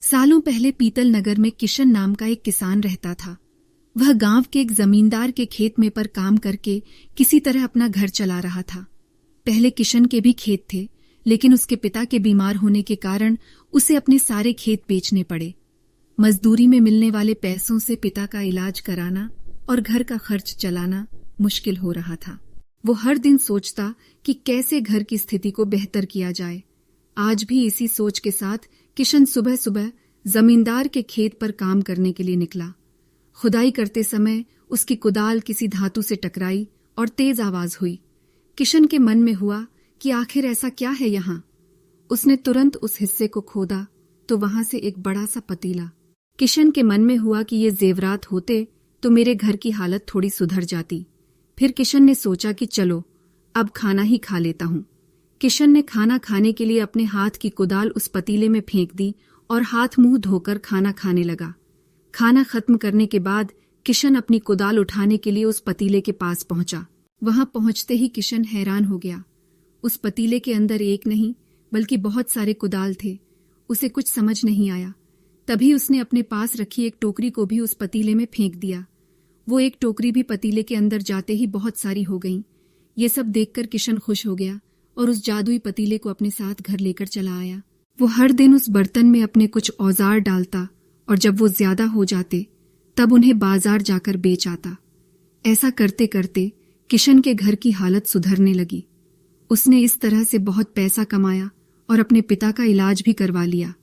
सालों पहले पीतल नगर में किशन नाम का एक किसान रहता था। वह गांव के एक जमींदार के खेत में पर काम करके किसी तरह अपना घर चला रहा था। पहले किशन के भी खेत थे, लेकिन उसके पिता के बीमार होने के कारण उसे अपने सारे खेत बेचने पड़े। मजदूरी में मिलने वाले पैसों से पिता का इलाज कराना और घर का खर्च चलाना मुश्किल हो रहा था। वो हर दिन सोचता कि कैसे घर की स्थिति को बेहतर किया जाए। आज भी इसी सोच के साथ किशन सुबह सुबह जमींदार के खेत पर काम करने के लिए निकला। खुदाई करते समय उसकी कुदाल किसी धातु से टकराई और तेज आवाज हुई। किशन के मन में हुआ कि आखिर ऐसा क्या है यहाँ। उसने तुरंत उस हिस्से को खोदा तो वहां से एक बड़ा सा पतीला। किशन के मन में हुआ कि ये जेवरात होते तो मेरे घर की हालत थोड़ी सुधर जाती। फिर किशन ने सोचा कि चलो अब खाना ही खा लेता हूं। किशन ने खाना खाने के लिए अपने हाथ की कुदाल उस पतीले में फेंक दी और हाथ मुंह धोकर खाना खाने लगा। खाना खत्म करने के बाद किशन अपनी कुदाल उठाने के लिए उस पतीले के पास पहुंचा। वहां पहुंचते ही किशन हैरान हो गया। उस पतीले के अंदर एक नहीं बल्कि बहुत सारे कुदाल थे। उसे कुछ समझ नहीं आया। तभी उसने अपने पास रखी एक टोकरी को भी उस पतीले में फेंक दिया। वो एक टोकरी भी पतीले के अंदर जाते ही बहुत सारी हो गई। ये सब देखकर किशन खुश हो गया और उस जादुई पतीले को अपने साथ घर लेकर चला आया। वो हर दिन उस बर्तन में अपने कुछ औजार डालता और जब वो ज्यादा हो जाते तब उन्हें बाजार जाकर बेच आता। ऐसा करते करते किशन के घर की हालत सुधरने लगी। उसने इस तरह से बहुत पैसा कमाया और अपने पिता का इलाज भी करवा लिया।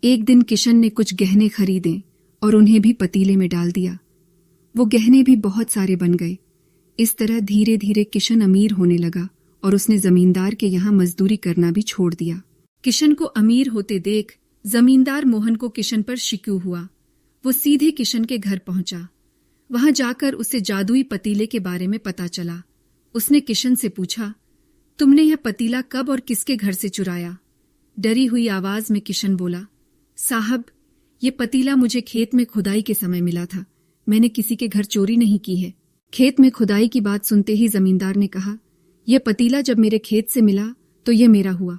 एक दिन किशन ने कुछ गहने खरीदे और उन्हें भी पतीले में डाल दिया। वो गहने भी बहुत सारे बन गए। इस तरह धीरे धीरे किशन अमीर होने लगा और उसने जमींदार के यहाँ मजदूरी करना भी छोड़ दिया। किशन को अमीर होते देख जमींदार मोहन को किशन पर शिकू हुआ। वो सीधे किशन के घर पहुंचा। वहां जाकर उसे जादुई पतीले के बारे में पता चला। उसने किशन से पूछा, तुमने यह पतीला कब और किसके घर से चुराया? डरी हुई आवाज में किशन बोला, साहब, ये पतीला मुझे खेत में खुदाई के समय मिला था। मैंने किसी के घर चोरी नहीं की है। खेत में खुदाई की बात सुनते ही जमींदार ने कहा, यह पतीला जब मेरे खेत से मिला तो यह मेरा हुआ।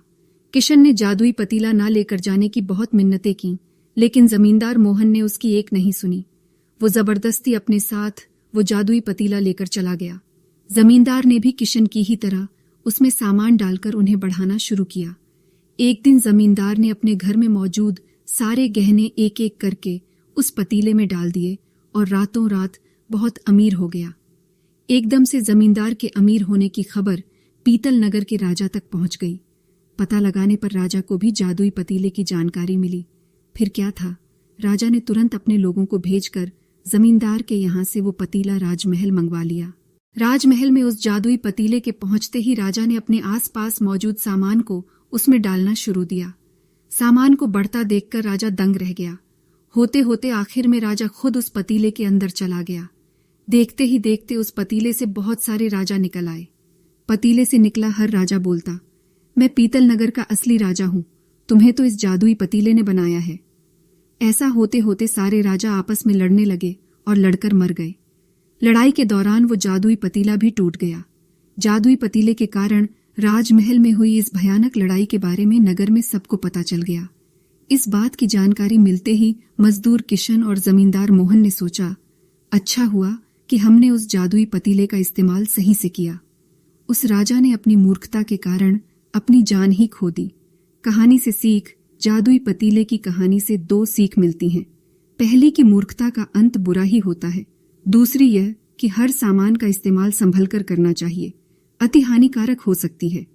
किशन ने जादुई पतीला ना लेकर जाने की बहुत मिन्नतें की, लेकिन जमींदार मोहन ने उसकी एक नहीं सुनी। वो जबरदस्ती अपने साथ वो जादुई पतीला लेकर चला गया। जमींदार ने भी किशन की ही तरह उसमें सामान डालकर उन्हें बढ़ाना शुरू किया। एक दिन जमींदार ने अपने घर में मौजूद सारे गहने एक एक करके उस पतीले में डाल दिए और रातों रात बहुत अमीर हो गया। एकदम से जमींदार के अमीर होने की खबर पीतल नगर के राजा तक पहुंच गई। पता लगाने पर राजा को भी जादुई पतीले की जानकारी मिली। फिर क्या था, राजा ने तुरंत अपने लोगों को भेजकर जमींदार के यहाँ से वो पतीला राजमहल मंगवा लिया। राजमहल में उस जादुई पतीले के पहुंचते ही राजा ने अपने आसपास मौजूद सामान को उसमें डालना शुरू दिया। सामान को बढ़ता देखकर राजा दंग रह गया। होते होते आखिर में राजा खुद उस पतीले के अंदर चला गया। देखते ही देखते उस पतीले से बहुत सारे राजा निकल आए। पतीले से निकला हर राजा बोलता, मैं पीतल नगर का असली राजा हूं, तुम्हें तो इस जादुई पतीले ने बनाया है। ऐसा होते होते सारे राजा आपस में लड़ने लगे और लड़कर मर गए। लड़ाई के दौरान वो जादुई पतीला भी टूट गया। जादुई पतीले के कारण राजमहल में हुई इस भयानक लड़ाई के बारे में नगर में सबको पता चल गया। इस बात की जानकारी मिलते ही मजदूर किशन और जमींदार मोहन ने सोचा, अच्छा हुआ कि हमने उस जादुई पतीले का इस्तेमाल सही से किया। उस राजा ने अपनी मूर्खता के कारण अपनी जान ही खो दी। कहानी से सीख, जादुई पतीले की कहानी से दो सीख मिलती हैं। पहली कि मूर्खता का अंत बुरा ही होता है। दूसरी यह कि हर सामान का इस्तेमाल संभल कर करना चाहिए, अति हानिकारक हो सकती है।